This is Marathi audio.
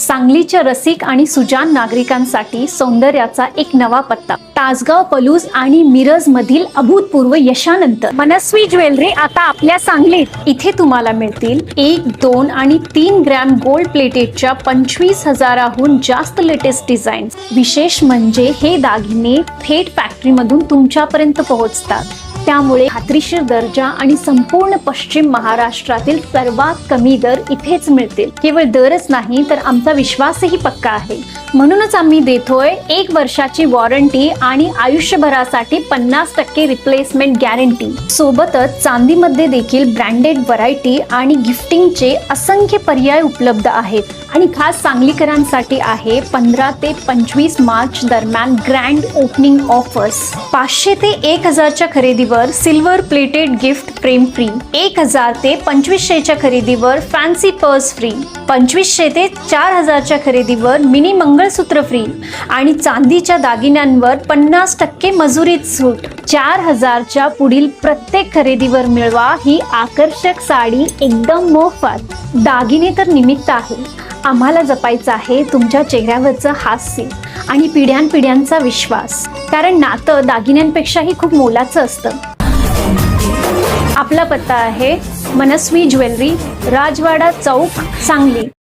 सांगलीच्या रसिक आणि सुजाण नागरिकांसाठी सौंदर्याचा एक नवा पत्ता। तासगाव, पलूस आणि मिरज मधील अभूतपूर्व यशानंतर मनस्वी ज्वेलरी आता आपल्या सांगलीत। इथे तुम्हाला मिळतील 1, 2 आणि 3 ग्रॅम गोल्ड प्लेटेडच्या 25,000हून जास्त लेटेस्ट डिझाईन्स। विशेष म्हणजे हे दागिने थेट फॅक्टरी मधून तुमच्यापर्यंत पोहोचतात, त्यामुळे खात्रीशीर दर्जा आणि संपूर्ण पश्चिम महाराष्ट्रातील सर्वात कमी दर इथेच मिळतील। केवळ दरच नाही तर आमचा विश्वासही पक्का आहे। म्हणूनच आम्ही देतोय 1 वर्षाची वॉरंटी आणि आयुष्यभरासाठी 50% रिप्लेसमेंट गॅरंटी। सोबतच चांदीमध्ये देखील ब्रँडेड व्हरायटी आणि गिफ्टिंगचे असंख्य पर्याय उपलब्ध आहेत। आणि खास सांगलीकरांसाठी आहे 15 ते 25 मार्च दरम्यान ग्रँड ओपनिंग ऑफर्स। 500 ते 1000च्या खरेदीवर silver plated gift frame free, 1000 ते 2500च्या खरेदीवर फॅन्सी पर्स फ्री, 2500 ते 4000च्या खरेदीवर मिनी मंगळसूत्र फ्री आणि चांदीच्या दागिन्यांवर 50% मजुरीत सूट। 4000च्या पुढील प्रत्येक खरेदीवर मिळवा ही आकर्षक साडी एकदम मोफत। दागिने तर निमित्त आहे, आम्हाला जपायचं आहे तुमच्या चेहऱ्यावरचं हास्य आणि पिढ्यानपिढ्यांचा विश्वास, कारण नातं दागिन्यांपेक्षाही खूप मोलाचं असतं। आपला पत्ता आहे मनस्वी ज्वेलरी, राजवाडा चौक, सांगली।